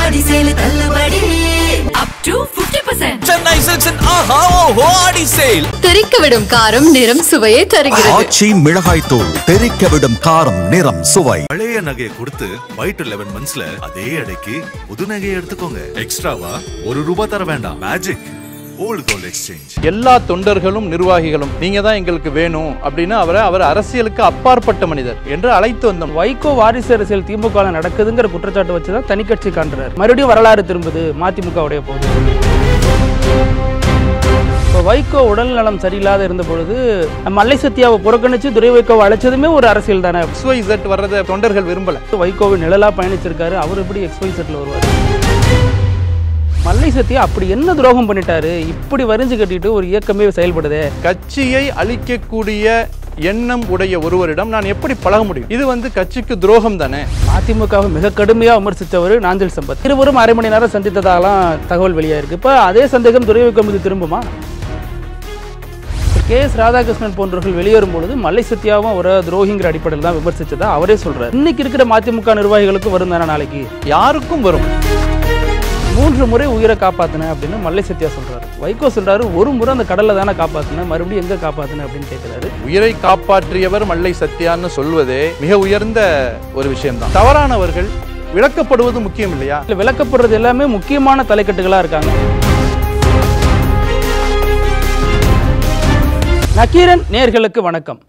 ஆடி sale தள்ளுபடி up to 50%. Chennai Silks and Aha Oho Adi Sale. தெரிக்கவிடும் காரம் நிறம் சுவையை தருகிறது. ஆச்சி மிளகாய் தூள் தெரிக்கவிடும் காரம் நிறம் சுவை. பழைய நகையை கொடுத்து வைட் 11 monthsல அதே எடைக்கு புது நகையை எடுத்துக்கோங்க. எக்ஸ்ட்ராவா ₹1 தர வேண்டாம். Magic old gold exchange. எல்லா தொண்டர்களும் நிர்வாகிகளும் நீங்க தான் எங்களுக்கு வேணும் அப்படின்னு அவர் அரசியலுக்கு அப்பாற்பட்ட மனிதர் என்று அழைத்து வந்தோம். வைகோ வாரிசு அரசியல் திமுக நடக்குதுங்கிற குற்றச்சாட்டு வச்சுதான் தனி கட்சி காண்றாரு. மறுபடியும் வரலாறு திரும்புது மதிமுகவுடைய போது. இப்போ வைகோ உடல் நலம் சரியில்லாத இருந்த பொழுது மல்லை சத்யாவை புறக்கணிச்சு துரை வைகோவை அழைச்சதுமே ஒரு அரசியல் தானே. XYZ வர்றத தொண்டர்கள் விரும்பல. வைகோவை நிழலா பயணிச்சிருக்காரு, அவர் எப்படி XYZல வருவார்? மல்லை சத்யா அப்படி என்ன துரோகம் பண்ணிட்டாரு இப்படி வரிஞ்சு கட்டிட்டு ஒரு இயக்கமே செயல்படுதே? கட்சியை அழிக்கக்கூடிய எண்ணம் உடைய ஒருவரிடம் நான் எப்படி பழக முடியும்? இது கட்சிக்கு துரோகம் தானே. அதிமுகவை மிக கடுமையா விமர்சித்தவர் நாஞ்சில் சம்பத். இருவரும் அரை மணி நேரம் சந்தித்ததாலாம் தகவல் வெளியாயிருக்கு. இப்ப அதே சந்தேகம் துரை வைகோ மீது திரும்புமா? KS ராதாகிருஷ்ணன் போன்றவர்கள் வெளியேறும் பொழுது மல்லை சத்யாவும் ஒரு துரோகிங்கிற அடிப்படையில் தான் விமர்சிச்சதா அவரே சொல்றாரு. இன்னைக்கு இருக்கிற மதிமுக நிர்வாகிகளுக்கு வரும் தானே நாளைக்கு? யாருக்கும் வரும். 3 முறை உயிரை காப்பாத்தின அப்படின்னு மல்லை சத்யா சொல்றாரு. வைகோ சொல்றாரு ஒரு முறை அந்த கடல்ல தானே காப்பாத்தின, மறுபடியும் எங்க காப்பாத்தின அப்படின்னு கேட்கிறாரு. உயிரை காப்பாற்றியவர் மல்லை சத்யான்னு சொல்வதே மிக உயர்ந்த ஒரு விஷயம் தான். தவறானவர்கள் விளக்கப்படுவது முக்கியம் இல்லையா? விளக்கப்படுறது எல்லாமே முக்கியமான தலைக்கட்டுகளா இருக்காங்க. நக்கீரன் நேயர்களுக்கு வணக்கம்.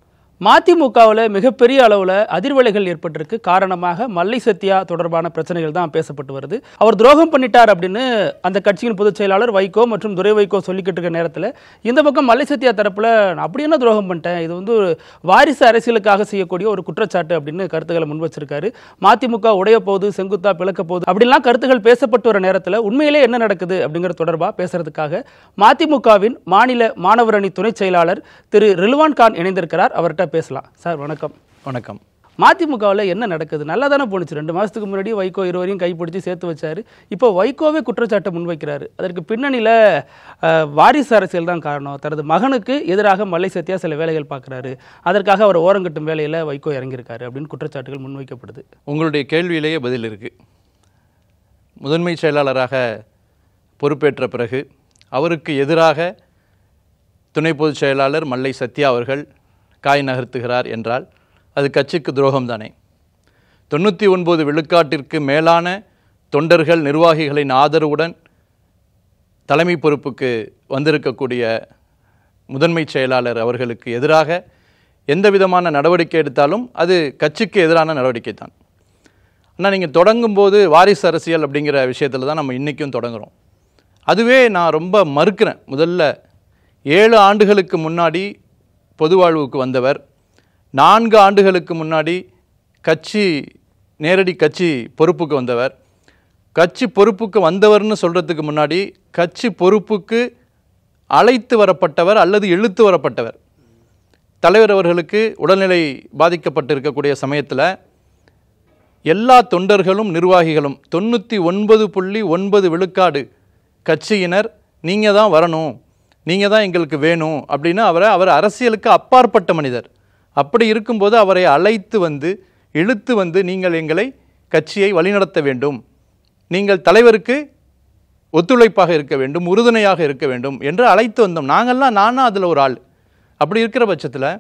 மதிமுகவில் மிகப்பெரிய அளவில் அதிர்வலைகள் ஏற்பட்டிருக்கு. காரணமாக மல்லை சத்யா தொடர்பான பிரச்சனைகள் தான் பேசப்பட்டு வருது. அவர் துரோகம் பண்ணிட்டார் அப்படின்னு அந்த கட்சியின் பொதுச் செயலாளர் வைகோ மற்றும் துரை வைகோ சொல்லிக்கிட்டு இருக்க நேரத்தில் இந்த பக்கம் மல்லை சத்யா தரப்பில் நான் அப்படி என்ன துரோகம் பண்ணிட்டேன், இது ஒரு வாரிசு அரசியலுக்காக செய்யக்கூடிய ஒரு குற்றச்சாட்டு அப்படின்னு கருத்துக்களை முன் வச்சிருக்காரு. மதிமுக உடைய போது செங்குத்தா பிளக்க போகுது அப்படின்லாம் கருத்துக்கள் பேசப்பட்டு வர நேரத்தில் உண்மையிலே என்ன நடக்குது அப்படிங்கிற தொடர்பாக பேசுறதுக்காக மதிமுகவின் மாநில மாணவர் அணி துணை செயலாளர் திரு ரில்வான் கான் இணைந்திருக்கிறார். அவர்கிட்ட பேசலாம். சார் வணக்கம். வணக்கம். மதிமுகவில் என்ன நடக்குது? நல்லா தானே போணுச்சு. 2 மாதத்துக்கு முன்னாடி வைகோ இருவரையும் கைப்பிடிச்சு சேர்த்து வச்சாரு. இப்போ வைகோவே குற்றச்சாட்டை முன்வைக்கிறாரு. அதற்கு பின்னணியில் வாரிசு அரசியல் தான் காரணம். தனது மகனுக்கு எதிராக மல்லை சத்யா சில வேலைகள் பார்க்குறாரு, அதற்காக அவர் ஓரங்கட்டும் வேலையில் வைகோ இறங்கியிருக்காரு அப்படின்னு குற்றச்சாட்டுகள் முன்வைக்கப்படுது. உங்களுடைய கேள்வியிலேயே பதில் இருக்கு. முதன்மை செயலாளராக பொறுப்பேற்ற பிறகு அவருக்கு எதிராக துணை பொதுச் செயலாளர் மல்லை சத்யா அவர்கள் காய் நகர்த்துகிறார் என்றால் அது கட்சிக்கு துரோகம் தானே. 99 விழுக்காட்டிற்கு மேலான தொண்டர்கள் நிர்வாகிகளின் ஆதரவுடன் தலைமை பொறுப்புக்கு வந்திருக்கக்கூடிய முதன்மை செயலாளர் அவர்களுக்கு எதிராக எந்த விதமான நடவடிக்கை எடுத்தாலும் அது கட்சிக்கு எதிரான நடவடிக்கை தான். ஆனால் நீங்கள் தொடங்கும்போது வாரிசு அரசியல் அப்படிங்கிற விஷயத்தில் தான் நம்ம இன்றைக்கும் தொடங்குகிறோம். அதுவே நான் ரொம்ப மறுக்கிறேன். முதல்ல 7 ஆண்டுகளுக்கு முன்னாடி பொது வாழ்வுக்கு வந்தவர், 4 ஆண்டுகளுக்கு முன்னாடி நேரடி கட்சி பொறுப்புக்கு வந்தவர். கட்சி பொறுப்புக்கு வந்தவர்னு சொல்கிறதுக்கு முன்னாடி கட்சி பொறுப்புக்கு அழைத்து வரப்பட்டவர் அல்லது இழுத்து வரப்பட்டவர். தலைவர் அவர்களுக்கு உடல்நிலை பாதிக்கப்பட்டிருக்கக்கூடிய சமயத்தில் எல்லா தொண்டர்களும் நிர்வாகிகளும் 99.9 விழுக்காடு கட்சியினர் நீங்கள் தான் வரணும், நீங்கள் தான் எங்களுக்கு வேணும் அப்படின்னு அவர் அரசியலுக்கு அப்பாற்பட்ட மனிதர். அப்படி இருக்கும்போது அவரை அழைத்து வந்து இழுத்து வந்து நீங்கள் எங்களை கட்சியை வழிநடத்த வேண்டும், நீங்கள் தலைவருக்கு ஒத்துழைப்பாக இருக்க வேண்டும், உறுதுணையாக இருக்க வேண்டும் என்று அழைத்து வந்தோம். நானும் அதில் ஒரு ஆள். அப்படி இருக்கிற பட்சத்தில்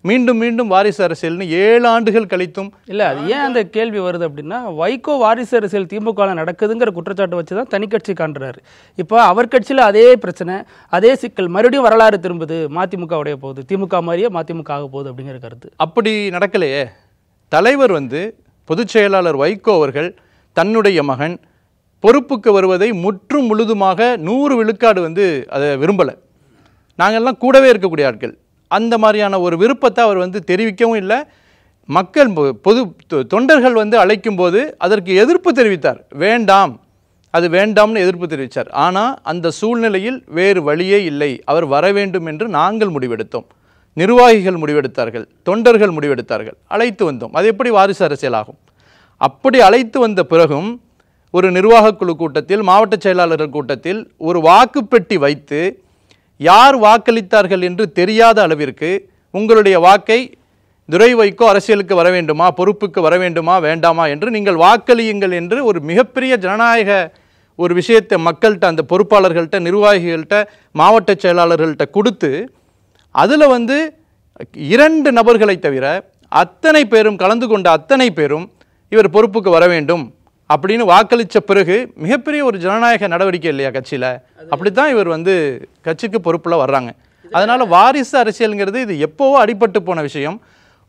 மீண்டும் மீண்டும் வாரிசு அரசியல்னு 7 ஆண்டுகள் கழித்தும் இல்லை. அது ஏன் அந்த கேள்வி வருது அப்படின்னா, வைகோ வாரிசு அரசியல் திமுக நடக்குதுங்கிற குற்றச்சாட்டு வச்சு தான் தனி கட்சி காண்றாரு. இப்போ அவர் கட்சியில் அதே பிரச்சனை, அதே சிக்கல், மறுபடியும் வரலாறு திரும்புது. மதிமுகவுடைய போகுது, திமுக மாதிரியே மதிமுக ஆக போகுது அப்படிங்கிற கருத்து. அப்படி நடக்கலையே. தலைவர் பொதுச் செயலாளர் வைகோ அவர்கள் தன்னுடைய மகன் பொறுப்புக்கு வருவதை முற்றும் முழுதுமாக 100 விழுக்காடு அதை விரும்பலை. நாங்கள்லாம் கூடவே இருக்கக்கூடிய ஆட்கள். அந்த மாதிரியான ஒரு விருப்பத்தை அவர் தெரிவிக்கவும் இல்லை. மக்கள் பொது தொண்டர்கள் அழைக்கும் போது அதற்கு எதிர்ப்பு தெரிவித்தார். வேண்டாம், அது வேண்டாம்னு எதிர்ப்பு தெரிவித்தார். ஆனால் அந்த சூழ்நிலையில் வேறு வழியே இல்லை, அவர் வர வேண்டும் என்று நாங்கள் முடிவெடுத்தோம். நிர்வாகிகள் முடிவெடுத்தார்கள், தொண்டர்கள் முடிவெடுத்தார்கள், அழைத்து வந்தோம். அது எப்படி வாரிசு அரசியல் ஆகும்? அப்படி அழைத்து வந்த பிறகும் ஒரு நிர்வாக குழு கூட்டத்தில், மாவட்ட செயலாளர்கள் கூட்டத்தில் ஒரு வாக்குப்பெட்டி வைத்து யார் வாக்களித்தார்கள் என்று தெரியாத அளவிற்கு உங்களுடைய வாக்கை துரை வைகோ அரசியலுக்கு வர வேண்டுமா, பொறுப்புக்கு வர வேண்டுமா, வேண்டாமா என்று நீங்கள் வாக்களியுங்கள் என்று ஒரு மிகப்பெரிய ஜனநாயக ஒரு விஷயத்தை மக்கள்கிட்ட, அந்த பொறுப்பாளர்கள்ட்ட, நிர்வாகிகள்கிட்ட, மாவட்ட செயலாளர்கள்ட்ட கொடுத்து அதில் வந்து 2 நபர்களை தவிர அத்தனை பேரும் கலந்து கொண்ட அத்தனை பேரும் இவர் பொறுப்புக்கு வர வேண்டும் அப்படின்னு வாக்களித்த பிறகு மிகப்பெரிய ஒரு ஜனநாயக நடவடிக்கை இல்லையா கட்சியில்? அப்படித்தான் இவர் வந்து கட்சிக்கு பொறுப்பில் வர்றாங்க. அதனால் வாரிசு அரசியலுங்கிறது இது எப்போவோ அடிபட்டு போன விஷயம்.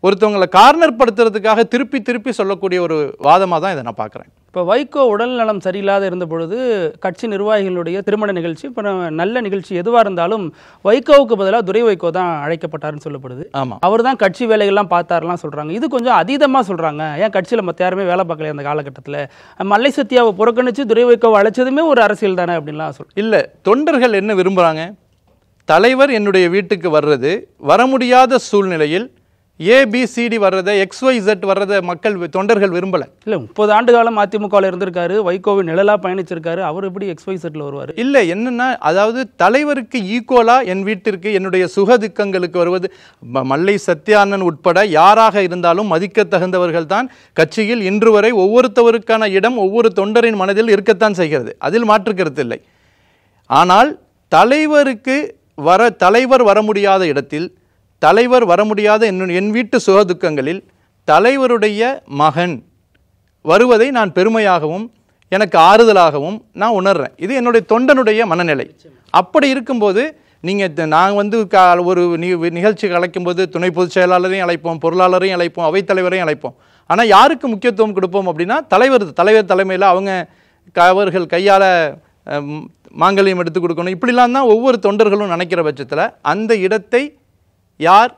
ஒருத்தவங்களை கார்னர் படுத்துறதுக்காக திருப்பி திருப்பி சொல்லக்கூடிய ஒரு வாதமாக தான் இதை நான் பார்க்குறேன். இப்போ வைகோ உடல் நலம் சரியில்லாத இருந்த பொழுது கட்சி நிர்வாகிகளுடைய திருமண நிகழ்ச்சி, இப்போ நல்ல நிகழ்ச்சி எதுவாக இருந்தாலும் வைகோவுக்கு பதிலாக துரை வைகோ தான் அழைக்கப்பட்டாருன்னு சொல்லப்படுது. ஆமாம், அவர் தான் கட்சி வேலைகள்லாம் பார்த்தாருலாம் சொல்கிறாங்க. இது கொஞ்சம் அதீதமாக சொல்கிறாங்க. ஏன் கட்சியில் மற்ற யாருமே வேலை பார்க்கல அந்த காலகட்டத்தில்? மல்லை சத்யாவை புறக்கணித்து துரை வைகோவை அழைச்சதுமே ஒரு அரசியல் தானே அப்படின்லாம் இல்லை, தொண்டர்கள் என்ன விரும்புகிறாங்க? தலைவர் என்னுடைய வீட்டுக்கு வர்றது, வர முடியாத சூழ்நிலையில் ஏபிசிடி வர்றதை, XYZ வர்றதை மக்கள் தொண்டர்கள் விரும்பலை. இல்லை, 30 ஆண்டு காலம் அதிமுகவில் இருந்திருக்காரு, வைகோவின் நிழலாக பயணிச்சிருக்காரு, அவர் எப்படி XYZல வருவார்? இல்லை, என்னன்னா அதாவது தலைவருக்கு ஈக்குவலாக என் வீட்டிற்கு என்னுடைய சுகதுக்கங்களுக்கு வருவது மல்லை சத்யானன் உட்பட யாராக இருந்தாலும் மதிக்க தகுந்தவர்கள் தான் கட்சியில் இன்று வரை ஒவ்வொருத்தவருக்கான இடம் ஒவ்வொரு தொண்டரின் மனதில் இருக்கத்தான் செய்கிறது. அதில் மாற்றுக்கருத்து இல்லை. ஆனால் தலைவர் வர முடியாத இடத்தில், தலைவர் வர முடியாத என் வீட்டு சுகதுக்கங்களில் தலைவருடைய மகன் வருவதை நான் பெருமையாகவும் எனக்கு ஆறுதலாகவும் நான் உணர்றேன். இது என்னுடைய தொண்டனுடைய மனநிலை. அப்படி இருக்கும்போது நீங்கள் நான் வந்து ஒரு நிகழ்ச்சி அழைக்கும்போது துணை பொதுச் செயலாளரையும் அழைப்போம், பொருளாளரையும் அழைப்போம், அவைத்தலைவரையும் அழைப்போம். ஆனால் யாருக்கு முக்கியத்துவம் கொடுப்போம் அப்படின்னா தலைவர் தலைமையில் அவர்கள் கையால் மாங்கல்யம் எடுத்து கொடுக்கணும், இப்படிலாம் தான் ஒவ்வொரு தொண்டர்களும் நினைக்கிற பட்சத்தில் அந்த இடத்தை யார்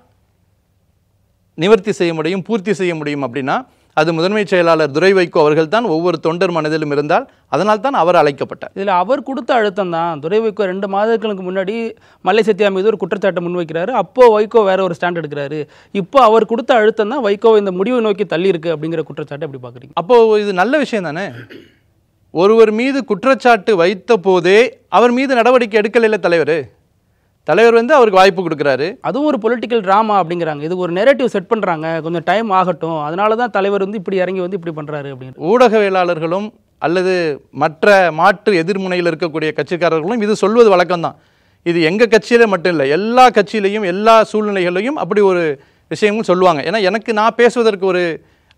நிவர்த்தி செய்ய முடியும், பூர்த்தி செய்ய முடியும் அப்படின்னா அது முதன்மை செயலாளர் துரை வைகோ அவர்கள் தான் ஒவ்வொரு தொண்டர் மனதிலும் இருந்தால், அதனால் தான் அவர் அழைக்கப்பட்டார். இதில் அவர் கொடுத்த அழுத்தம் தான். துரை வைகோ 2 மாதங்களுக்கு முன்னாடி மல்லை சத்யா மீது ஒரு குற்றச்சாட்டை முன்வைக்கிறாரு. அப்போது வைகோ வேற ஒரு ஸ்டாண்ட் எடுக்கிறாரு. இப்போ அவர் கொடுத்த அழுத்தம் தான் வைகோ இந்த முடிவை நோக்கி தள்ளி இருக்கு அப்படிங்கிற குற்றச்சாட்டை எப்படி பார்க்குறீங்க? அப்போது இது நல்ல விஷயம் தானே? ஒருவர் மீது குற்றச்சாட்டு வைத்த போதே அவர் மீது நடவடிக்கை எடுக்கல தலைவர் வந்து அவருக்கு வாய்ப்பு கொடுக்குறாரு. அதுவும் ஒரு பொலிட்டிக்கல் ட்ராமா அப்படிங்கிறாங்க. இது ஒரு நெரேட்டிவ் செட் பண்ணுறாங்க, கொஞ்சம் டைம் ஆகட்டும், அதனால தான் தலைவர் வந்து இப்படி இறங்கி வந்து இப்படி பண்ணுறாரு அப்படின்னு. ஊடகவியலாளர்களும் அல்லது மாற்று எதிர்முனையில் இருக்கக்கூடிய கட்சிக்காரர்களும் இது சொல்வது வழக்கம்தான். இது எங்கள் கட்சியில் மட்டும் இல்லை, எல்லா கட்சியிலையும் எல்லா சூழ்நிலைகளையும் அப்படி ஒரு விஷயமும் சொல்லுவாங்க. ஏன்னா நான் பேசுவதற்கு ஒரு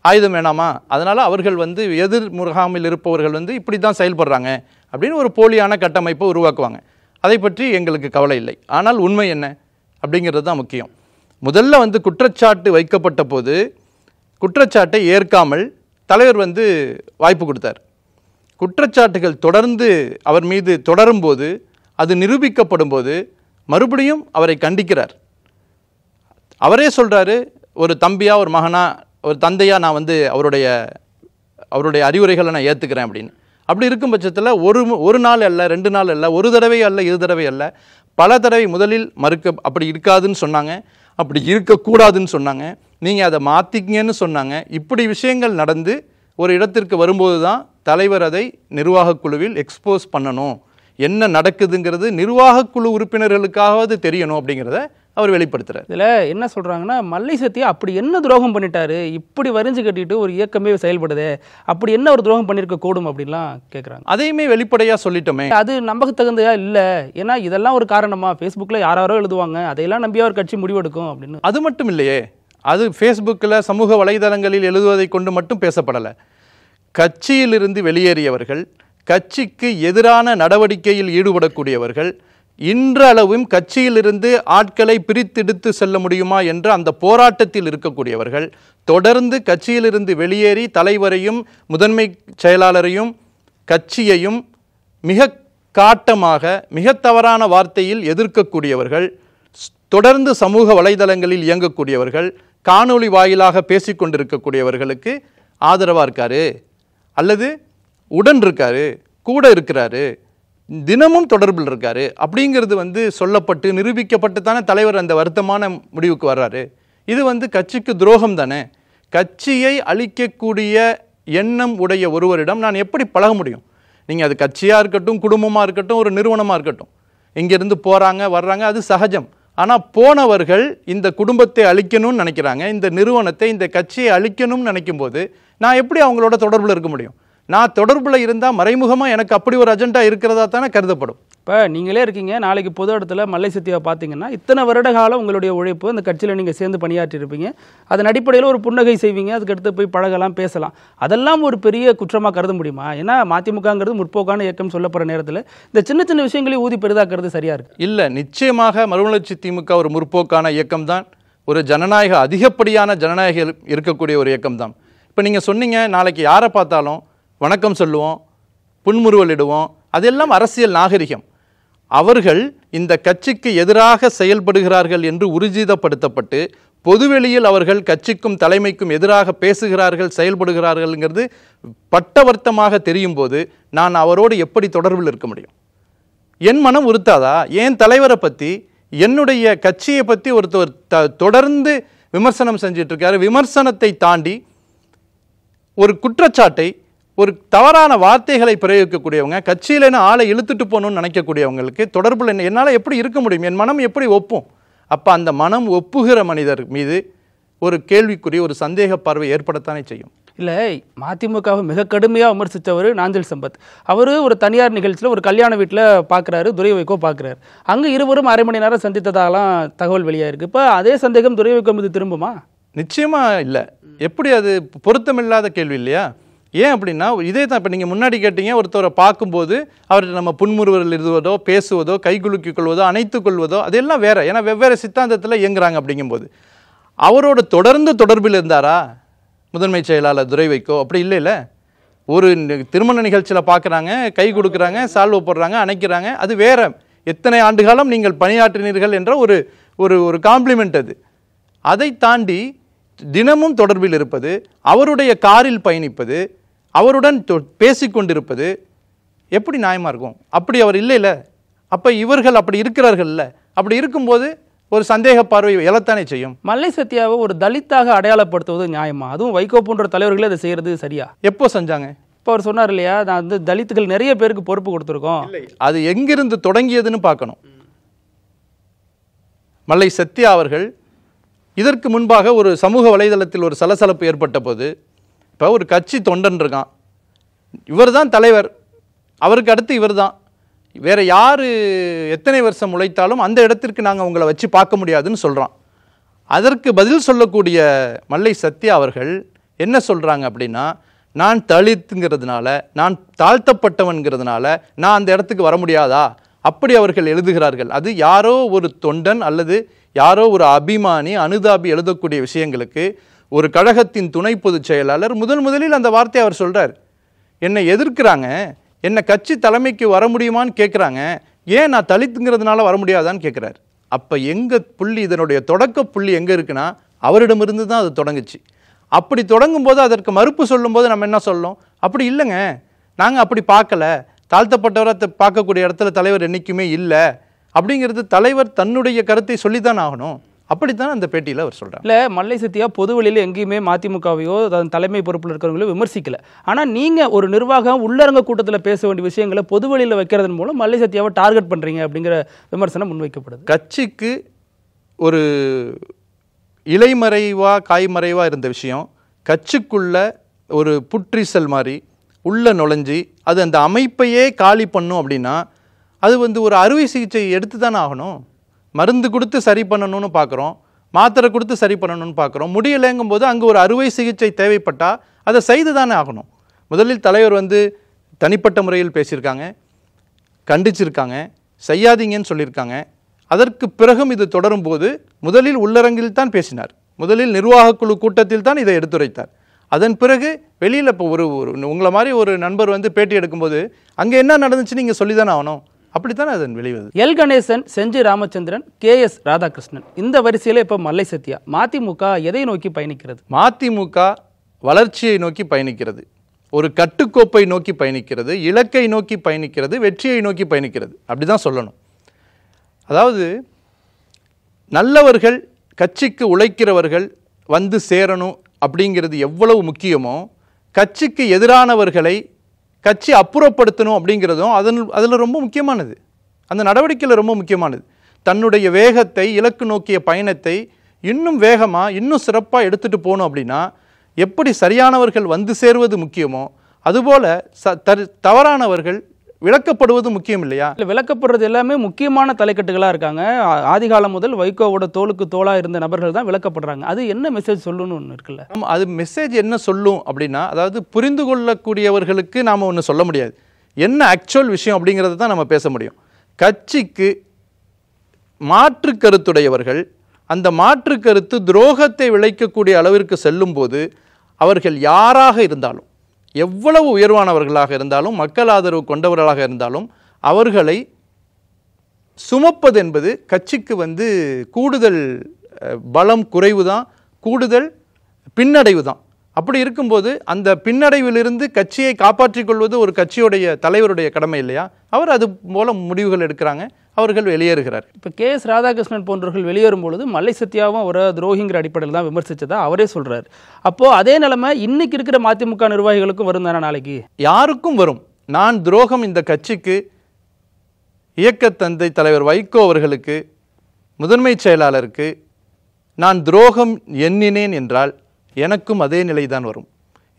ஆயுதம் வேணாமா, அதனால் அவர்கள் வந்து எதிர் முகாமில் இருப்பவர்கள் வந்து இப்படி தான் செயல்படுறாங்க அப்படின்னு ஒரு போலியான கட்டமைப்பை உருவாக்குவாங்க. அதை பற்றி எங்களுக்கு கவலை இல்லை. ஆனால் உண்மை என்ன அப்படிங்கிறது தான் முக்கியம். முதல்ல வந்து குற்றச்சாட்டு வைக்கப்பட்ட போது குற்றச்சாட்டை ஏற்காமல் தலைவர் வந்து வாய்ப்பு கொடுத்தார். குற்றச்சாட்டுகள் தொடர்ந்து அவர் மீது தொடரும்போது, அது நிரூபிக்கப்படும் போது மறுபடியும் அவரை கண்டிக்கிறார். அவரே சொல்கிறாரு, ஒரு தம்பியா, ஒரு மகனா, ஒரு தந்தையா நான் வந்து அவருடைய அறிவுரைகளை நான் ஏற்றுக்கிறேன் அப்படின்னு. அப்படி இருக்கும் பட்சத்தில் ஒரு நாள் அல்ல, 2 நாள் அல்ல, ஒரு தடவை அல்ல, 2 தடவை அல்ல, பல தடவை முதலில் அப்படி இருக்காதுன்னு சொன்னாங்க, அப்படி இருக்கக்கூடாதுன்னு சொன்னாங்க, நீங்கள் அதை மாற்றிக்கங்கன்னு சொன்னாங்க. இப்படி விஷயங்கள் நடந்து ஒரு இடத்திற்கு வரும்போது தான் தலைவர் அதை நிர்வாகக் குழுவில் எக்ஸ்போஸ் பண்ணணும், என்ன நடக்குதுங்கிறது நிர்வாகக்குழு உறுப்பினர்களுக்காவது தெரியணும் அப்படிங்கிறத அவர் வெளிப்படுத்துறார். இதில் என்ன சொல்கிறாங்கன்னா, மல்லை சத்யா அப்படி என்ன துரோகம் பண்ணிட்டாரு, இப்படி வரிஞ்சு கட்டிட்டு ஒரு இயக்கமே செயல்படுது, அப்படி என்ன ஒரு துரோகம் பண்ணியிருக்க கூடும் அப்படின்லாம் கேட்குறாங்க. அதையுமே வெளிப்படையாக சொல்லிட்டோமே. அது நம்பக தகுந்ததா இல்லை, ஏன்னா இதெல்லாம் ஒரு காரணமாக ஃபேஸ்புக்கில் யாரோ எழுதுவாங்க, அதையெல்லாம் நம்பியா ஒரு கட்சி முடிவெடுக்கும் அப்படின்னு. அது மட்டும் இல்லையே, அது ஃபேஸ்புக்கில் சமூக வலைதளங்களில் எழுதுவதை கொண்டு மட்டும் பேசப்படலை. கட்சியிலிருந்து வெளியேறியவர்கள், கட்சிக்கு எதிரான நடவடிக்கையில் ஈடுபடக்கூடியவர்கள், இன்றளவும் கட்சியிலிருந்து ஆட்களை பிரித்தெடுத்து செல்ல முடியுமா என்ற அந்த போராட்டத்தில் இருக்கக்கூடியவர்கள், தொடர்ந்து கட்சியிலிருந்து வெளியேறி தலைவரையும் முதன்மை செயலாளரையும் கட்சியையும் மிக காட்டமாக மிக தவறான வார்த்தையில் எதிர்க்கக்கூடியவர்கள், தொடர்ந்து சமூக வலைதளங்களில் இயங்கக்கூடியவர்கள், காணொளி வாயிலாக பேசிக்கொண்டிருக்கக்கூடியவர்களுக்கு ஆதரவாக இருக்காரு அல்லது உடன் இருக்காரு, கூட இருக்கிறாரு, தினமும் தொடர்பில் இருக்காரு அப்படிங்கிறது வந்து சொல்லப்பட்டு நிரூபிக்கப்பட்டு தானே தலைவர் அந்த வருத்தமான முடிவுக்கு வர்றாரு. இது வந்து கட்சிக்கு துரோகம் தானே. கட்சியை அழிக்கக்கூடிய எண்ணம் உடைய ஒருவரிடம் நான் எப்படி பழக முடியும்? நீங்கள் அது கட்சியாக இருக்கட்டும், குடும்பமாக இருக்கட்டும், ஒரு நிறுவனமாக இருக்கட்டும், இங்கேருந்து போகிறாங்க வர்றாங்க, அது சகஜம். ஆனால் போனவர்கள் இந்த குடும்பத்தை அழிக்கணும்னு நினைக்கிறாங்க, இந்த நிறுவனத்தை, இந்த கட்சியை அழிக்கணும்னு நினைக்கும் போது நான் எப்படி அவங்களோட தொடர்பில் இருக்க முடியும்? நான் தொடர்பில் இருந்தால் மறைமுகமாக எனக்கு அப்படி ஒரு அஜெண்டா இருக்கிறதா தானே கருதப்படும். இப்போ நீங்களே இருக்கீங்க, நாளைக்கு பொது இடத்துல மல்லை சத்யாவை பார்த்தீங்கன்னா இத்தனை வருட காலம் உங்களுடைய உழைப்பு அந்த கட்சியில் நீங்கள் சேர்ந்து பணியாற்றி இருப்பீங்க. அதன் அடிப்படையில் ஒரு புன்னகை செய்வீங்க, அதுக்கடுத்து போய் பழகலாம், பேசலாம். அதெல்லாம் ஒரு பெரிய குற்றமாக கருத முடியுமா? ஏன்னா மதிமுகங்கிறது முற்போக்கான இயக்கம் சொல்லப்படுற நேரத்தில் இந்த சின்ன சின்ன விஷயங்களையும் ஊதி பெரிதாக்குறது சரியா இருக்கு? இல்லை, நிச்சயமாக மறுமலர்ச்சி திமுக ஒரு முற்போக்கான இயக்கம்தான், ஒரு ஜனநாயக அதிகப்படியான ஜனநாயக இருக்கக்கூடிய ஒரு இயக்கம்தான். இப்போ நீங்கள் சொன்னீங்க நாளைக்கு யாரை பார்த்தாலும் வணக்கம் சொல்லுவோம், புன்முறுவலிடுவோம், அதெல்லாம் அரசியல் நாகரிகம். அவர்கள் இந்த கட்சிக்கு எதிராக செயல்படுகிறார்கள் என்று உறுதிப்படுத்தப்பட்டு பொதுவெளியில் அவர்கள் கட்சிக்கும் தலைமைக்கும் எதிராக பேசுகிறார்கள், செயல்படுகிறார்கள்ங்கிறது பட்டவர்த்தமாக தெரியும் போது நான் அவரோடு எப்படி தொடர்பில் இருக்க முடியும்? என் மனம் உறுத்தாதா? என் தலைவரை பற்றி, என்னுடைய கட்சியை பற்றி ஒருத்தர் தொடர்ந்து விமர்சனம் செஞ்சிட்டு இருக்காரு. விமர்சனத்தை தாண்டி ஒரு குற்றச்சாட்டை, ஒரு தவறான வார்த்தைகளை பிரயோகிக்கக்கூடியவங்க, கட்சியிலேன்னு ஆளை இழுத்துட்டு போகணும்னு நினைக்கக்கூடியவங்களுக்கு தொடர்பில் என்னால் எப்படி இருக்க முடியும்? என் மனம் எப்படி ஒப்பும்? அப்போ அந்த மனம் ஒப்புகிற மனிதர் மீது ஒரு கேள்விக்குறி, ஒரு சந்தேக பார்வை ஏற்படத்தானே செய்யும். இல்லை, மதிமுகவை மிக கடுமையாக விமர்சித்தவர் நாஞ்சில் சம்பத். அவர் ஒரு தனியார் நிகழ்ச்சியில் ஒரு கல்யாண வீட்டில் பார்க்குறாரு, துரை வைகோ பார்க்குறாரு. அங்கே இருவரும் அரை மணி நேரம் சந்தித்ததாகலாம் தகவல் வெளியாயிருக்கு. இப்போ அதே சந்தேகம் துரை வைகோ மீது திரும்புமா? நிச்சயமாக இல்லை. எப்படி? அது பொருத்தமில்லாத கேள்வி இல்லையா? ஏன் அப்படின்னா, இதே தான் இப்போ நீங்கள் முன்னாடி கேட்டீங்க, ஒருத்தரை பார்க்கும்போது அவர்கிட்ட நம்ம புன்முறுவல் எழுதுவதோ, பேசுவதோ, கைகுலுக்கிக் கொள்வதோ, அணைத்துக் கொள்வதோ அதெல்லாம் வேற. ஏன்னா வெவ்வேறு சித்தாந்தத்தில் இயங்குறாங்க. அப்படிங்கும்போது அவரோட தொடர்ந்து தொடர்பில் இருந்தாரா முதன்மை செயலாளர் துரை வைகோ? அப்படி இல்லை. ஒரு திருமண நிகழ்ச்சியில் பார்க்குறாங்க, கை கொடுக்குறாங்க, சால்வை போடுறாங்க, அணைக்கிறாங்க, அது வேற. எத்தனை ஆண்டு காலம் நீங்கள் பணியாற்றினீர்கள் என்ற ஒரு ஒரு காம்ப்ளிமெண்ட் அது. அதை தாண்டி தினமும் தொடர்பில் இருப்பது, அவருடைய காரில் பயணிப்பது, அவருடன் பேசிக்கொண்டிருப்பது எப்படி நியாயமாக இருக்கும்? அப்படி அவர் இல்லைல்ல. அப்போ இவர்கள் அப்படி இருக்கிறார்கள்ல. அப்படி இருக்கும்போது ஒரு சந்தேக பார்வை எழத்தானே செய்யும். மல்லை சத்யாவை ஒரு தலித்தாக அடையாளப்படுத்துவது நியாயமா? அதுவும் வைகோ போன்ற தலைவர்களே அதை செய்யறது சரியா? எப்போ செஞ்சாங்க? இப்போ அவர் சொன்னார் இல்லையா, நான் வந்து தலித்துகள் நிறைய பேருக்கு பொறுப்பு கொடுத்துருக்கோம். அது எங்கிருந்து தொடங்கியதுன்னு பார்க்கணும். மல்லை சத்யா அவர்கள் இதற்கு முன்பாக ஒரு சமூக வலைதளத்தில் ஒரு சலசலப்பு ஏற்பட்ட போது, இப்போ ஒரு கட்சி தொண்டன் இருக்கான், இவர் தான் தலைவர், அவருக்கு அடுத்து இவர் தான், வேற யார் எத்தனை வருஷம் உழைத்தாலும் அந்த இடத்திற்கு நாங்கள் உங்களை வச்சு பார்க்க முடியாதுன்னு சொல்கிறான். அதற்கு பதில் சொல்லக்கூடிய மல்லை சத்யா அவர்கள் என்ன சொல்கிறாங்க அப்படின்னா, நான் தலித்துங்கிறதுனால, நான் தாழ்த்தப்பட்டவன்கிறதுனால நான் அந்த இடத்துக்கு வர முடியாதா? அப்படி அவர்கள் எழுதுகிறார்கள். அது யாரோ ஒரு தொண்டன் அல்லது யாரோ ஒரு அபிமானி, அனுதாபி எழுதக்கூடிய விஷயங்களுக்கு ஒரு கழகத்தின் துணை பொதுச் செயலாளர் முதலில் அந்த வார்த்தையை அவர் சொல்கிறார். என்னை எதிர்க்கிறாங்க, என்னை கட்சி தலைமைக்கு வர முடியுமான்னு கேட்குறாங்க, ஏன் நான் தலித்துங்கிறதுனால வர முடியாதான்னு கேட்குறாரு. அப்போ எங்கள் புள்ளி, இதனுடைய தொடக்க புள்ளி எங்கே இருக்குன்னா அவரிடமிருந்து தான் அது தொடங்குச்சு. அப்படி தொடங்கும் போது அதற்கு மறுப்பு சொல்லும்போது நம்ம என்ன சொல்லணும்? அப்படி இல்லைங்க, நாங்கள் அப்படி பார்க்கல, தாழ்த்தப்பட்டவரை பார்க்கக்கூடிய இடத்துல தலைவர் என்றைக்குமே இல்லை அப்படிங்கிறது தலைவர் தன்னுடைய கருத்தை சொல்லித்தான் ஆகணும். அப்படித்தான் அந்த பேட்டியில் அவர் சொல்கிறார். இல்லை, மல்லை சத்யா பொதுவெளியில் எங்கேயுமே மதிமுகவையோ அதன் தலைமை பொறுப்பில் இருக்கிறவங்களோ விமர்சிக்கல. ஆனால் நீங்கள் ஒரு நிர்வாகம் உள்ளரங்க கூட்டத்தில் பேச வேண்டிய விஷயங்களை பொதுவெளியில் வைக்கிறதன் மூலம் மல்லை சத்யாவை டார்கெட் பண்ணுறீங்க அப்படிங்கிற விமர்சனம் முன்வைக்கப்படுது. கட்சிக்கு ஒரு இலைமறைவா காய்மறைவா இருந்த விஷயம் கட்சிக்குள்ள ஒரு புற்றீசல் மாதிரி உள்ள நுழைஞ்சி அது அந்த அமைப்பையே காலி பண்ணும் அப்படின்னா அது ஒரு அறுவை சிகிச்சை எடுத்து தானே ஆகணும். மருந்து கொடுத்து சரி பண்ணணும்னு பார்க்குறோம், மாத்திரை கொடுத்து சரி பண்ணணும்னு பார்க்குறோம். முடியலைங்கும் போது அங்கே ஒரு அறுவை சிகிச்சை தேவைப்பட்டால் அதை செய்து தானே ஆகணும். முதலில் தலைவர் தனிப்பட்ட முறையில் பேசியிருக்காங்க, கண்டிச்சிருக்காங்க, செய்யாதீங்கன்னு சொல்லியிருக்காங்க. அதற்கு பிறகும் இது தொடரும் போது முதலில் உள்ளரங்கில் தான் பேசினார், முதலில் நிர்வாக குழு கூட்டத்தில் தான் இதை எடுத்துரைத்தார். அதன் பிறகு வெளியில் இப்போ ஒரு உங்களை மாதிரி ஒரு நண்பர் பேட்டி எடுக்கும்போது அங்கே என்ன நடந்துச்சுன்னு நீங்கள் சொல்லி தானே ஆகணும். அப்படித்தானே அதன் விளைவது. எல் கணேசன், செஞ்சி ராமச்சந்திரன், KS ராதாகிருஷ்ணன், இந்த வரிசையில் இப்போ மல்லை சத்யா. மதிமுக எதை நோக்கி பயணிக்கிறது? மதிமுக வளர்ச்சியை நோக்கி பயணிக்கிறது, ஒரு கட்டுக்கோப்பை நோக்கி பயணிக்கிறது, இலக்கை நோக்கி பயணிக்கிறது, வெற்றியை நோக்கி பயணிக்கிறது. அப்படிதான் சொல்லணும். அதாவது நல்லவர்கள், கட்சிக்கு உழைக்கிறவர்கள் சேரணும் அப்படிங்கிறது எவ்வளவு முக்கியமோ, கட்சிக்கு எதிரானவர்களை கட்சி அப்புறப்படுத்தணும் அப்படிங்கிறதும் அதில் ரொம்ப முக்கியமானது, அந்த நடவடிக்கையில் ரொம்ப முக்கியமானது. தன்னுடைய வேகத்தை, இலக்கு நோக்கிய பயணத்தை இன்னும் வேகமாக இன்னும் சிறப்பாக எடுத்துகிட்டு போகணும் அப்படின்னா எப்படி சரியானவர்கள் வந்து சேருவது முக்கியமோ அதுபோல் தவறானவர்கள் விளக்கப்படுவது முக்கியம் இல்லையா? இல்லை, விளக்கப்படுறது எல்லாமே முக்கியமான தலைக்கட்டுகளாக இருக்காங்க. ஆதிகாலம் முதல் வைகோவோட தோளுக்கு தோளாக இருந்த நபர்கள் தான் விளக்கப்படுறாங்க. அது என்ன மெசேஜ் சொல்லணும்னு ஒன்று இருக்குல்ல? அது மெசேஜ் என்ன சொல்லும் அப்படின்னா, அதாவது புரிந்து கொள்ளக்கூடியவர்களுக்கு நாம் ஒன்று சொல்ல முடியாது. என்ன ஆக்சுவல் விஷயம் அப்படிங்கிறத தான் நம்ம பேச முடியும். கட்சிக்கு மாற்று கருத்துடையவர்கள் அந்த மாற்று கருத்து துரோகத்தை விளைக்கக்கூடிய அளவிற்கு செல்லும்போது அவர்கள் யாராக இருந்தாலும், எவ்வளவு உயர்வானவர்களாக இருந்தாலும், மக்கள் ஆதரவு கொண்டவர்களாக இருந்தாலும் அவர்களை சுமப்பது என்பது கட்சிக்கு கூடுதல் பலம் குறைவு தான், கூடுதல் பின்னடைவு தான். அப்படி இருக்கும்போது அந்த பின்னடைவிலிருந்து கட்சியை காப்பாற்றிக் கொள்வது ஒரு கட்சியுடைய தலைவருடைய கடமை இல்லையா? அவர் அது போல முடிவுகள் எடுக்கிறாங்க, அவர்கள் வெளியேறுகிறார். இப்போ KS ராதாகிருஷ்ணன் போன்றவர்கள் வெளியேறும் பொழுது மல்லை சத்யாவும் ஒரு துரோகிங்கிற அடிப்படையில் தான் விமர்சித்ததா அவரே சொல்றாரு. அப்போது அதே நிலைமை இன்னைக்கு இருக்கிற மதிமுக நிர்வாகிகளுக்கும் வரும் தானே நாளைக்கு? யாருக்கும் வரும். நான் துரோகம் இந்த கட்சிக்கு, இயக்க தந்தை தலைவர் வைகோ அவர்களுக்கு, முதன்மை செயலாளருக்கு நான் துரோகம் எண்ணினேன் என்றால் எனக்கும் அதே நிலைதான் வரும்.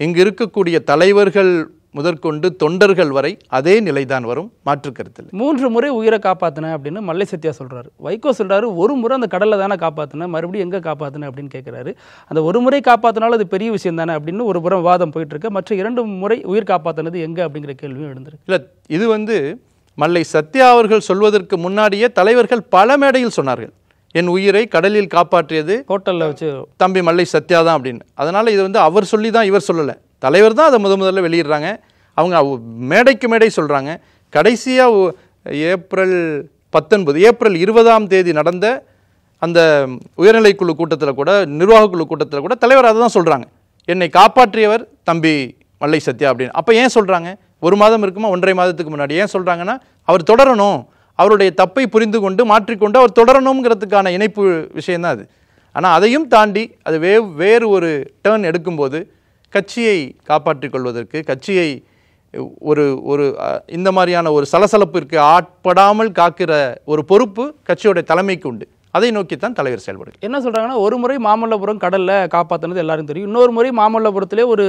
இங்கு இருக்கக்கூடிய தலைவர்கள் முதற்கொண்டு தொண்டர்கள் வரை அதே நிலைதான் வரும், மாற்று கருத்தில். 3 முறை உயிரை காப்பாற்றினேன் அப்படின்னு மல்லை சத்யா சொல்றாரு. வைகோ சொல்றாரு ஒரு முறை அந்த கடலில் தானே காப்பாற்றினேன், மறுபடியும் எங்கே காப்பாற்றினேன் அப்படின்னு கேட்குறாரு. அந்த ஒரு முறை காப்பாற்றினாலும் அது பெரிய விஷயம் தானே அப்படின்னு ஒரு புறம் வாதம் போயிட்டு இருக்கு. மற்ற 2 முறை உயிர் காப்பாற்றினது எங்கே அப்படிங்கிற கேள்வியும் எழுந்திருக்கு. இல்லை, இது மல்லை சத்யா அவர்கள் சொல்வதற்கு முன்னாடியே தலைவர்கள் பல மேடையில் சொன்னார்கள், என் உயிரை கடலில் காப்பாற்றியது ஹோட்டலில் வச்சு தம்பி மல்லை சத்யா தான் அப்படின்னு. அதனால் இது அவர் சொல்லி தான் இவர் சொல்லலை, தலைவர் தான் அதை முதல்ல வெளியிடுறாங்க. அவங்க மேடைக்கு மேடை சொல்கிறாங்க. கடைசியாக ஏப்ரல் 20ஆம் தேதி நடந்த அந்த உயர்நிலைக்குழு கூட்டத்தில் கூட, நிர்வாகக்குழு கூட்டத்தில் கூட தலைவர் அதை தான் சொல்கிறாங்க, என்னை காப்பாற்றியவர் தம்பி மல்லை சத்யா அப்படின்னு. அப்போ ஏன் சொல்கிறாங்க? 1 மாதம் இருக்குமா, 1.5 மாதத்துக்கு முன்னாடி ஏன் சொல்கிறாங்கன்னா, அவர் தொடரணும், அவருடைய தப்பை புரிந்து கொண்டு மாற்றிக்கொண்டு அவர் தொடரணுங்கிறதுக்கான இணைப்பு விஷயந்தான் அது. ஆனால் அதையும் தாண்டி அது வேறு ஒரு டேர்ன் எடுக்கும்போது கட்சியை காப்பாற்றிக் கொள்வதற்கு, கட்சியை ஒரு இந்த மாதிரியான ஒரு சலசலப்பிற்கு ஆட்படாமல் காக்கிற ஒரு பொறுப்பு கட்சியோட தலைமைக்கு உண்டு. அதை நோக்கித்தான் தலைவர் செயல்படு. என்ன சொல்றாங்கன்னா, ஒரு முறை மாமல்லபுரம் கடல்ல காப்பாற்றினது எல்லாரும் தெரியும். இன்னொரு முறை மாமல்லபுரத்திலே ஒரு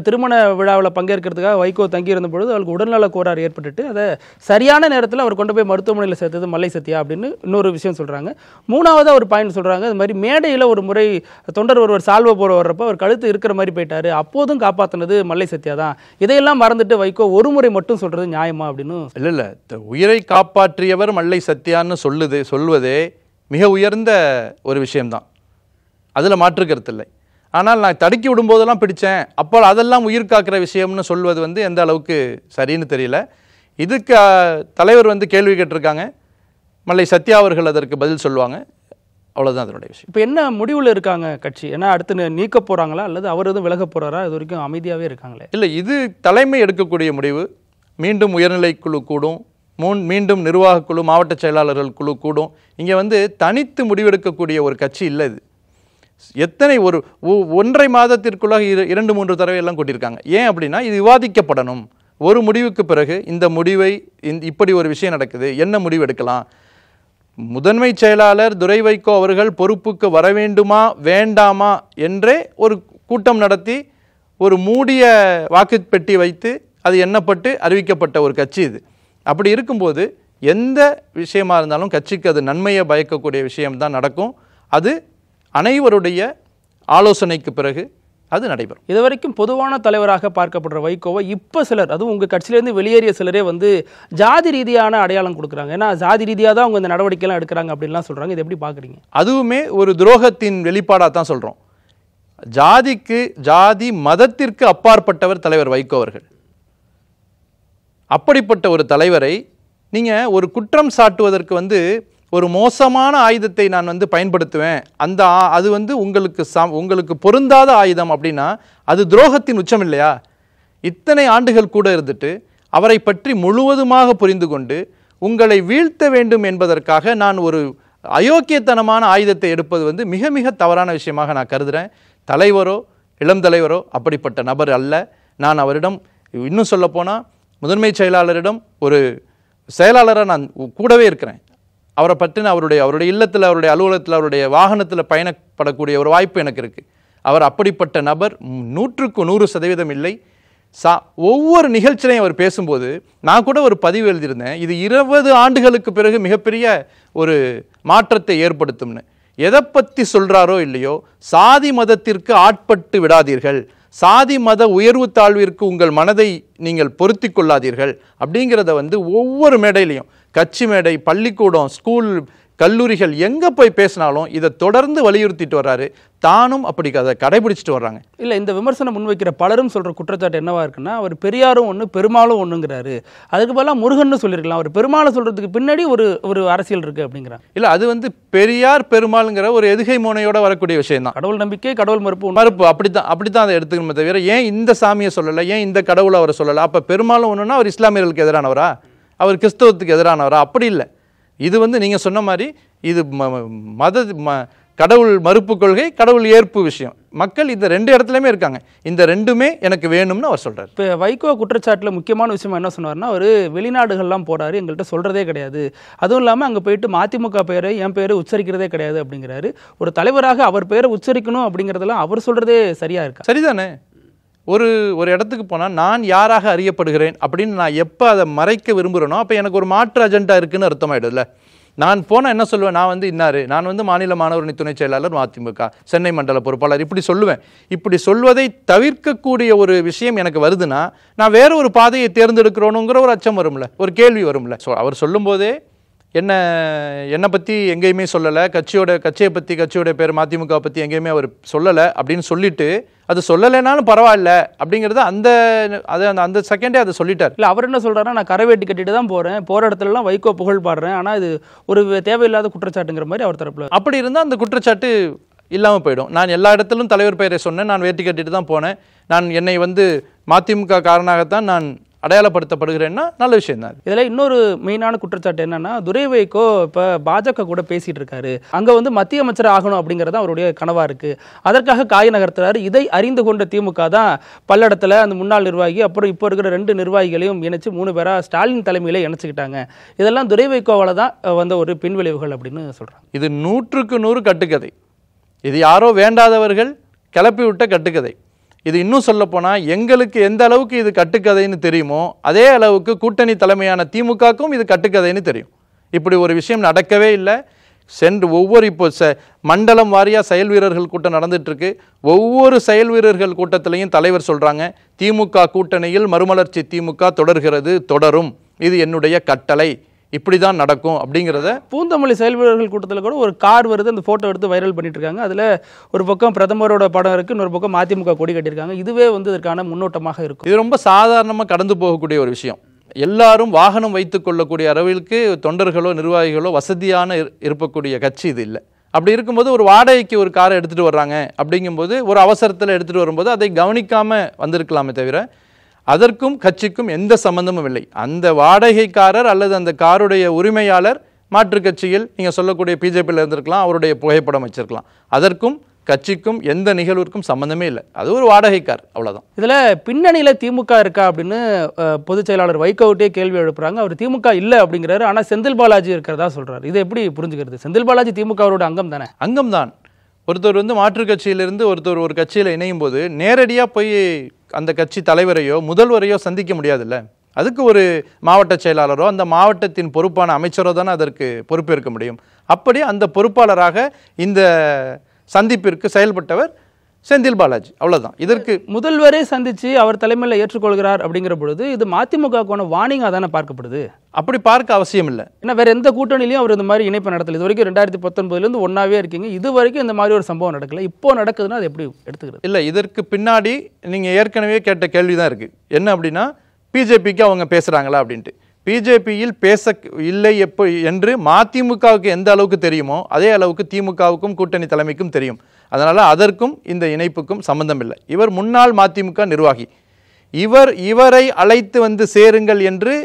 திருமண விழாவில் பங்கேற்கிறதுக்காக வைகோ தங்கியிருந்த பொழுது அவருக்கு உடல்நல கோளாறு ஏற்பட்டுட்டு அதை சரியான நேரத்தில் அவர் கொண்டு போய் மருத்துவமனையில் சேர்த்தது மல்லை சத்யா அப்படின்னு இன்னொரு விஷயம் சொல்றாங்க. 3வது ஒரு பாயிண்ட் சொல்றாங்க, இது மாதிரி மேடையில் ஒரு முறை தொண்டர் ஒருவர் சால்வை போட வர்றப்ப அவர் கழுத்து இருக்கிற மாதிரி போயிட்டாரு, அப்போதும் காப்பாற்றினது மல்லை சத்யா தான். இதையெல்லாம் மறந்துட்டு வைகோ ஒரு முறை மட்டும் சொல்றது நியாயமா அப்படின்னு? இல்லை, உயிரை காப்பாற்றியவர் மல்லை சத்யான்னு சொல்வதே மிக உயர்ந்த ஒரு விஷயம்தான், அதில் மாற்று கருத்து இல்லை. ஆனால் நான் தடுக்கி விடும்போதெல்லாம் பிடிச்சேன், அப்போ அதெல்லாம் உயிர் காக்கிற விஷயம்னு சொல்வது எந்த அளவுக்கு சரின்னு தெரியல. இதுக்கு தலைவர் கேள்வி கேட்டிருக்காங்க, மல்லை சத்யா அவர்கள் அதற்கு பதில் சொல்லுவாங்க, அவ்வளோதான் அதனுடைய விஷயம். இப்போ என்ன முடிவில் இருக்காங்க கட்சி? ஏன்னா அடுத்து நீக்க போகிறாங்களா அல்லது அவர் எதுவும் விலக போகிறாரா? இது வரைக்கும் அமைதியாகவே இருக்காங்களே. இல்லை, இது தலைமை எடுக்கக்கூடிய முடிவு. மீண்டும் உயர்நிலைக்குழு கூடும், மீண்டும் நிர்வாகக்குழு, மாவட்ட செயலாளர்கள் குழு கூடும். இங்கே தனித்து முடிவெடுக்கக்கூடிய ஒரு கட்சி இல்லை. இது எத்தனை 1.5 மாதத்திற்குள்ளாக 2-3 தடவை எல்லாம் கூட்டியிருக்காங்க. ஏன் அப்படின்னா இது விவாதிக்கப்படணும். ஒரு முடிவுக்கு பிறகு இந்த முடிவை, இப்படி ஒரு விஷயம் நடக்குது, என்ன முடிவு எடுக்கலாம், முதன்மை செயலாளர் துரை வைகோ அவர்கள் பொறுப்புக்கு வர வேண்டுமா வேண்டாமா என்றே ஒரு கூட்டம் நடத்தி ஒரு மூடிய வாக்குப்பெட்டி வைத்து அது எண்ணப்பட்டு அறிவிக்கப்பட்ட ஒரு கட்சி இது. அப்படி இருக்கும்போது எந்த விஷயமா இருந்தாலும் கட்சிக்கு அது நன்மையை பயக்கக்கூடிய விஷயம்தான் நடக்கும். அது அனைவருடைய ஆலோசனைக்கு பிறகு அது நடைபெறும். இதுவரைக்கும் பொதுவான தலைவராக பார்க்கப்படுற வைகோவை இப்போ சிலர், அதுவும் உங்கள் கட்சியிலேருந்து வெளியேறிய சிலரே ஜாதி ரீதியான அடையாளம் கொடுக்குறாங்க. ஏன்னா ஜாதி ரீதியாக தான் அவங்க இந்த நடவடிக்கைலாம் எடுக்கிறாங்க அப்படின்லாம் சொல்கிறாங்க. இது எப்படி பார்க்குறீங்க? அதுவுமே ஒரு துரோகத்தின் வெளிப்பாடாக தான் சொல்கிறோம். ஜாதி மதத்திற்கு அப்பாற்பட்டவர் தலைவர் வைகோ அவர்கள். அப்படிப்பட்ட ஒரு தலைவரை நீங்கள் ஒரு குற்றம் சாட்டுவதற்கு ஒரு மோசமான ஆயுதத்தை நான் பயன்படுத்துவேன், அது உங்களுக்கு பொருந்தாத ஆயுதம் அப்படின்னா அது துரோகத்தின் உச்சம் இல்லையா? இத்தனை ஆண்டுகள் கூட இருந்துட்டு அவரை பற்றி முழுவதுமாக புரிந்து கொண்டு உங்களை வீழ்த்த வேண்டும் என்பதற்காக நான் ஒரு அயோக்கியத்தனமான ஆயுதத்தை எடுப்பது மிக மிக தவறான விஷயமாக நான் கருதுகிறேன். தலைவரோ இளம் தலைவரோ அப்படிப்பட்ட நபர் அல்ல. நான் அவரிடம் இன்னும் சொல்லப்போனால் முதன்மை செயலாளரிடம் ஒரு செயலாளராக நான் கூடவே இருக்கிறேன். அவரை பற்றின அவருடைய இல்லத்தில், அவருடைய அலுவலகத்தில், அவருடைய வாகனத்தில் பயணப்படக்கூடிய ஒரு வாய்ப்பு எனக்கு இருக்குது. அவர் அப்படிப்பட்ட நபர் 100% இல்லை. ஒவ்வொரு நிகழ்ச்சியிலையும் அவர் பேசும்போது நான் கூட ஒரு பதிவு எழுதியிருந்தேன், இது 20 ஆண்டுகளுக்கு பிறகு மிகப்பெரிய ஒரு மாற்றத்தை ஏற்படுத்தும்னு. எதை பற்றி சொல்கிறாரோ இல்லையோ, சாதி மதத்திற்கு ஆட்பட்டு விடாதீர்கள், சாதி மத உயர்வு தாழ்விற்கு உங்கள் மனதை நீங்கள் பொருத்தி கொள்ளாதீர்கள் அப்படிங்கிறத ஒவ்வொரு மேடையிலையும், கட்சி மேடை, பள்ளிக்கூடம், ஸ்கூல், கல்லூரிகள் எங்கே போய் பேசினாலும் இதை தொடர்ந்து வலியுறுத்திட்டு வர்றாரு. தானும் அப்படி அதை கடைபிடிச்சிட்டு வர்றாங்க. இல்லை, இந்த விமர்சனம் முன்வைக்கிற பலரும் சொல்கிற குற்றச்சாட்டு என்னவா இருக்குன்னா, அவர் பெரியாரும் ஒன்று பெருமாளும் ஒன்றுங்கிறாரு. அதுக்கு பதிலாக முருகன்னு சொல்லியிருக்கலாம். அவர் பெருமாளை சொல்கிறதுக்கு பின்னாடி ஒரு அரசியல் இருக்குது அப்படிங்கிறாங்க. இல்லை, அது பெரியார் பெருமாளுங்கிற ஒரு எதுகை மோனையோட வரக்கூடிய விஷயம் தான். கடவுள் நம்பிக்கை, கடவுள் மறுப்பு அப்படித்தான் அதை எடுத்துக்கணுமே தவிர, ஏன் இந்த சாமியை சொல்லலை, ஏன் இந்த கடவுளை அவரை சொல்லலை? அப்போ பெருமாளும் ஒன்றுனா அவர் இஸ்லாமியர்களுக்கு எதிரானவரா, அவர் கிறிஸ்தவத்துக்கு எதிரானவரா? அப்படி இல்லை. இது நீங்கள் சொன்ன மாதிரி இது கடவுள் மறுப்பு கொள்கை, கடவுள் ஏற்பு விஷயம். மக்கள் இந்த 2 இடத்துலையுமே இருக்காங்க. இந்த 2மே எனக்கு வேணும்னு அவர் சொல்றாரு. இப்போ வைகோ குற்றச்சாட்டில் முக்கியமான விஷயம் என்ன சொன்னார்னா, அவர் வெளிநாடுகள்லாம் போறாரு, எங்கள்கிட்ட சொல்றதே கிடையாது, அதுவும் இல்லாமல் அங்கே போயிட்டு மதிமுக பெயரை, என் பேரை உச்சரிக்கிறதே கிடையாது அப்படிங்கிறாரு. ஒரு தலைவராக அவர் பெயரை உச்சரிக்கணும் அப்படிங்கிறதெல்லாம் அவர் சொல்றதே சரியா இருக்கா? சரிதானே. ஒரு இடத்துக்கு போனால் நான் யாராக அறியப்படுகிறேன் அப்படின்னு நான் எப்போ அதை மறைக்க விரும்புகிறேனோ அப்போ எனக்கு ஒரு மாற்று அஜெண்டா இருக்குன்னு அர்த்தமாயிடும்ல. நான் போனால் என்ன சொல்லுவேன், நான் இன்னாரு, நான் மாநில மாணவரணி துணை செயலாளர் மதிமுக, சென்னை மண்டல பொறுப்பாளர், இப்படி சொல்லுவேன். இப்படி சொல்வதை தவிர்க்கக்கூடிய ஒரு விஷயம் எனக்கு வருதுன்னா நான் வேற ஒரு பாதையை தேர்ந்தெடுக்கிறோனுங்கிற ஒரு அச்சம் வரும்ல, ஒரு கேள்வி வரும்ல. அவர் சொல்லும்போதே என்னை பற்றி எங்கேயுமே சொல்லலை, கட்சியை பற்றி, கட்சியோட பேர் மதிமுக பற்றி எங்கேயுமே அவர் சொல்லலை அப்படின்னு சொல்லிட்டு, அது சொல்லலைனாலும் பரவாயில்ல அப்படிங்கிறது அந்த செகண்டே அதை சொல்லிட்டார். இல்லை, அவர் என்ன சொல்கிறாருன்னா, நான் கரைவேட்டி கட்டிட்டு தான் போகிறேன், போகிற இடத்துலலாம் வைகோ புகழ் பாடுறேன், ஆனால் இது ஒரு தேவையில்லாத குற்றச்சாட்டுங்கிற மாதிரி அவர் தரப்பில். அப்படி இருந்தால் அந்த குற்றச்சாட்டு இல்லாமல் போயிடும். நான் எல்லா இடத்திலும் தலைவர் பெயரை சொன்னேன், நான் வேட்டி கட்டிட்டு தான் போனேன், நான் என்னை மதிமுக காரணமாகத்தான் நான் அடையாளப்படுத்தப்படுகிறேன்னா நல்ல விஷயம் தான். இதில் இன்னொரு மெயினான குற்றச்சாட்டு என்னன்னா, துரை வைகோ இப்போ பாஜக கூட பேசிட்டு இருக்காரு, அங்கே மத்திய அமைச்சர் ஆகணும் அப்படிங்கிறது அவருடைய கனவா இருக்கு, அதற்காக காய் நகர்த்துறாரு. இதை அறிந்து கொண்ட திமுக தான் பல்லடத்தில் அந்த முன்னாள் நிர்வாகி, அப்புறம் இப்போ இருக்கிற 2 நிர்வாகிகளையும் இணைச்சு 3 பேரா ஸ்டாலின் தலைமையில இணைச்சுக்கிட்டாங்க. இதெல்லாம் துரை வைகோவால தான் வந்த ஒரு பின்விளைவுகள் அப்படின்னு சொல்றாங்க. இது 100க்கு 100 கட்டுக்கதை. இது யாரோ வேண்டாதவர்கள் கிளப்பி விட்ட கட்டுக்கதை. இது இன்னும் சொல்லப்போனால் எங்களுக்கு எந்த அளவுக்கு இது கட்டுக்கதைன்னு தெரியுமோ அதே அளவுக்கு கூட்டணி தலைமையான திமுகவுக்கும் இது கட்டுக்கதைன்னு தெரியும். இப்படி ஒரு விஷயம் நடக்கவே இல்லை. இப்போ மண்டலம் வாரியாக செயல் வீரர்கள் கூட்டம் நடந்துட்டுருக்கு. ஒவ்வொரு செயல் வீரர்கள் கூட்டத்திலையும் தலைவர் சொல்கிறாங்க, திமுக கூட்டணியில் மறுமலர்ச்சி திமுக தொடர்கிறது, தொடரும், இது என்னுடைய கட்டளை, இப்படி தான் நடக்கும் அப்படிங்கிறத. பூந்தமல்லி செயல் வீரர்கள் கூட்டத்தில் கூட ஒரு கார் வருது, அந்த ஃபோட்டோ எடுத்து வைரல் பண்ணிட்டு இருக்காங்க. அதில் ஒரு பக்கம் பிரதமரோட படம் இருக்குது, இன்னொரு பக்கம் மதிமுக கொடி கட்டியிருக்காங்க. இதுவே இதற்கான முன்னோட்டமாக இருக்கும். இது ரொம்ப சாதாரணமாக கடந்து போகக்கூடிய ஒரு விஷயம். எல்லாரும் வாகனம் வைத்து கொள்ளக்கூடிய அளவிற்கு தொண்டர்களோ நிர்வாகிகளோ வசதியான இருக்கக்கூடிய கட்சி இது இல்லை. அப்படி இருக்கும்போது ஒரு வாடகைக்கு ஒரு காரை எடுத்துகிட்டு வர்றாங்க அப்படிங்கும்போது ஒரு அவசரத்தில் எடுத்துகிட்டு வரும்போது அதை கவனிக்காமல் வந்திருக்கலாமே தவிர அதற்கும் கட்சிக்கும் எந்த சம்பந்தமும் இல்லை. அந்த வாடகைக்காரர் அல்லது அந்த காருடைய உரிமையாளர் மாற்று கட்சியில் நீங்கள் சொல்லக்கூடிய பிஜேபியில் இருந்திருக்கலாம், அவருடைய புகைப்படம் வச்சிருக்கலாம். அதற்கும் கட்சிக்கும் எந்த நிகழ்வுக்கும் சம்பந்தமே இல்லை. அது ஒரு வாடகைக்கார், அவ்வளோதான். இதில் பின்னணியில் திமுக இருக்கா அப்படின்னு பொதுச் செயலாளர் வைகோவிட்டே கேள்வி எழுப்புறாங்க. அவர் திமுக இல்லை அப்படிங்கிறாரு, ஆனால் செந்தில் பாலாஜி இருக்கிறதா சொல்றாரு. இதை எப்படி புரிஞ்சுக்கிறது? செந்தில் பாலாஜி திமுகவோட அங்கம் தானே? அங்கம் தான். ஒருத்தர் மாற்று கட்சியிலிருந்து ஒருத்தர் ஒரு கட்சியில் இணையும் போது நேரடியாக போய் அந்த கட்சி தலைவரையோ முதல்வரையோ சந்திக்க முடியாதுல்ல. அதுக்கு ஒரு மாவட்ட செயலாளரோ அந்த மாவட்டத்தின் பொறுப்பான அமைச்சரோ தானே அதற்கு பொறுப்பேற்க முடியும். அப்படி அந்த பொறுப்பாளராக இந்த சந்திப்பிற்கு செயல்பட்டவர் செந்தில் பாலாஜி, அவ்வளவுதான். இதற்கு முதல்வரே சந்திச்சு அவர் தலைமையில் ஏற்றுக்கொள்கிறார் அப்படிங்கிற பொழுது இது மதிமுகவுக்கான வார்னிங்காக தானே பார்க்கப்படுது. அப்படி பார்க்க அவசியம் இல்லை. ஏன்னா வேற எந்த கூட்டணிலையும் அவர் இந்த மாதிரி இணைப்பு நடத்தல. இது வரைக்கும் 2019 ஒன்னாவே இருக்கீங்க, இது வரைக்கும் இந்த மாதிரி ஒரு சம்பவம் நடக்கல. இப்போ நடக்குதுன்னா அது எப்படி எடுத்துக்கிறது? இல்லை, இதற்கு பின்னாடி நீங்க ஏற்கனவே கேட்ட கேள்விதான் இருக்கு. என்ன அப்படின்னா, பிஜேபிக்கு அவங்க பேசுறாங்களா அப்படின்ட்டு. பிஜேபியில் பேச இல்லை எப்போ என்று மதிமுகவுக்கு எந்த அளவுக்கு தெரியுமோ அதே அளவுக்கு திமுகவுக்கும் கூட்டணி தலைமைக்கும் தெரியும். அதனால் அதற்கும் இந்த இணைப்புக்கும் சம்பந்தம் இல்லை. இவர் முன்னாள் மதிமுக நிர்வாகி. இவரை அழைத்து சேருங்கள் என்று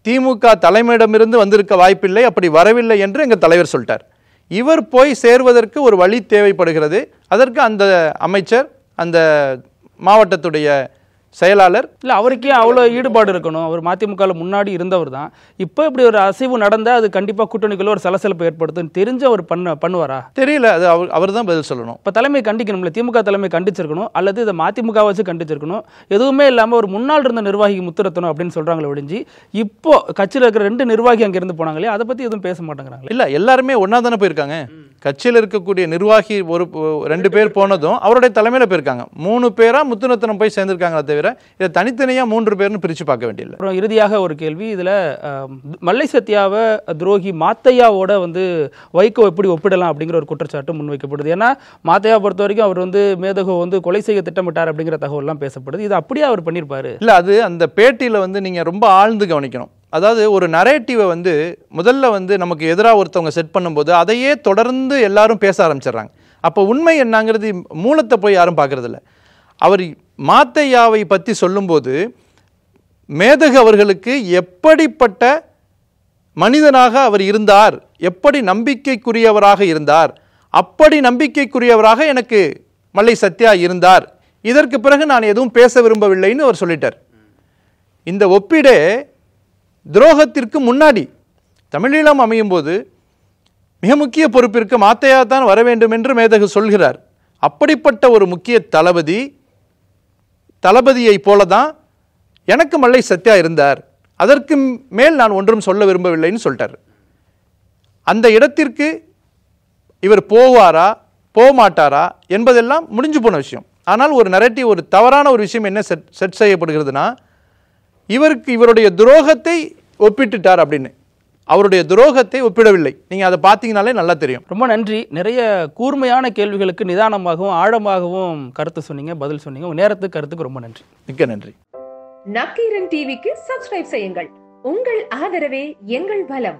திமுக தலைமையிடமிருந்து வந்திருக்க வாய்ப்பில்லை. அப்படி வரவில்லை என்று எங்கள் தலைவர் சொல்லிட்டார். இவர் போய் சேர்வதற்கு ஒரு வழி தேவைப்படுகிறது. அதற்கு அந்த அமைச்சர், அந்த மாவட்டத்துடைய செயலாளர். இல்லை, அவருக்கே அவ்வளோ ஈடுபாடு இருக்கணும். அவர் மதிமுகவில் முன்னாடி இருந்தவர் தான். இப்போ இப்படி ஒரு அசைவு நடந்தால் அது கண்டிப்பாக கூட்டணிக்குள்ள ஒரு சலசலப்பை ஏற்படுத்தும் தெரிஞ்சு அவர் பண்ணுவாரா தெரியல. அது அவர் தான் பதில் சொல்லணும். இப்போ தலைமை கண்டிக்கணும்ல, திமுக தலைமை கண்டிச்சிருக்கணும், அல்லது இதை மதிமுக வச்சு கண்டிச்சிருக்கணும். எதுவுமே இல்லாமல் ஒரு முன்னாள் இருந்த நிர்வாகிக்கு முத்திரத்தணும் அப்படின்னு சொல்கிறாங்களே ஒழிஞ்சு, இப்போ கட்சியில் இருக்கிற 2 நிர்வாகி அங்கேருந்து போனாங்களே, அதை பற்றி எதுவும் பேச மாட்டேங்கிறாங்களே. இல்லை, எல்லாருமே ஒன்றா தானே போயிருக்காங்க. கட்சியில் இருக்கக்கூடிய நிர்வாகி 2 பேர் போனதும் அவருடைய தலைமையில் போயிருக்காங்க. 3 பேரா முத்துரத்னம் போய் சேர்ந்திருக்காங்களே தவிர இதை தனித்தனியாக 3 பேர்னு பிரித்து பார்க்க வேண்டியதில்லை. அப்புறம் இறுதியாக ஒரு கேள்வி, இதில் மல்லை சத்யாவை துரோகி மாத்தையாவோட வைகோ எப்படி ஒப்பிடலாம் அப்படிங்கிற ஒரு குற்றச்சாட்டு முன்வைக்கப்படுது. ஏன்னா மாத்தையா பொறுத்த வரைக்கும் அவர் மேதகோ கொலை செய்ய திட்டமிட்டார் அப்படிங்கிற தகவல்லாம் பேசப்படுது. இது அப்படியே அவர் பண்ணியிருப்பாரு. இல்லை, அது அந்த பேட்டியில் நீங்கள் ரொம்ப ஆழ்ந்து கவனிக்கணும். அதாவது ஒரு நரேட்டிவை முதல்ல நமக்கு எதிராக ஒருத்தவங்க செட் பண்ணும்போது அதையே தொடர்ந்து எல்லாரும் பேச ஆரம்பிச்சிடுறாங்க. அப்போ உண்மை என்னங்கிறது மூலத்தை போய் யாரும் பார்க்கறதில்ல. அவர் மாத்தையாவை பற்றி சொல்லும்போது மேதகு அவர்களுக்கு எப்படிப்பட்ட மனிதனாக அவர் இருந்தார், எப்படி நம்பிக்கைக்குரியவராக இருந்தார், அப்படி நம்பிக்கைக்குரியவராக எனக்கு மல்லை சத்யா இருந்தார். இதற்கு பிறகு நான் எதுவும் பேச விரும்பவில்லைன்னு அவர் சொல்லிட்டார். இந்த ஒப்பீடே துரோகத்திற்கு முன்னாடி தமிழீழம் அமையும் போது மிக முக்கிய பொறுப்பிற்கு மாத்தையா தான் வர வேண்டும் என்று மேதகு சொல்கிறார். அப்படிப்பட்ட ஒரு முக்கிய தளபதியை போல தான் எனக்கு மல்லை சத்யா இருந்தார், அதற்கு மேல் நான் ஒன்றும் சொல்ல விரும்பவில்லைன்னு சொல்லிட்டார். அந்த இடத்திற்கு இவர் போவாரா போக மாட்டாரா என்பதெல்லாம் முடிஞ்சு போன விஷயம். ஆனால் ஒரு நரேட்டிவ், ஒரு தவறான ஒரு விஷயம் என்ன செட் செய்யப்படுகிறதுனா, இவருடைய துரோகத்தை ஒப்பிட்டுட்டார் அப்படின்னு. அவருடைய துரோகத்தை ஒப்பிடவில்லை. நீங்க அதை பார்த்தீங்கனாலே நல்லா தெரியும். ரொம்ப நன்றி. நிறைய கூர்மையான கேள்விகளுக்கு நிதானமாகவும் ஆழமாகவும் கருத்து சொன்னீங்க, பதில் சொன்னீங்க. உங்க நேரத்துக்கு கருத்துக்கு ரொம்ப நன்றி. மிக்க நன்றி. நக்கீரன் டிவிக்கு சப்ஸ்கிரைப் செய்யுங்கள். உங்கள் ஆதரவே எங்கள் பலம்.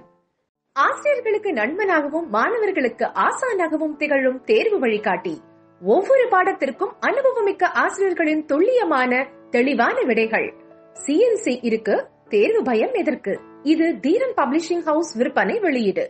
ஆசிரியர்களுக்கு நண்பனாகவும் மாணவர்களுக்கு ஆசானாகவும் திகழும் தேர்வு வழிகாட்டி. ஒவ்வொரு பாடத்திற்கும் அனுபவமிக்க ஆசிரியர்களின் துல்லியமான தெளிவான விடைகள். CNC இருக்கு, தேர்வு பயம் எதற்கு? இது தீரன் பப்ளிஷிங் ஹவுஸ் விற்பனை வெளியீடு.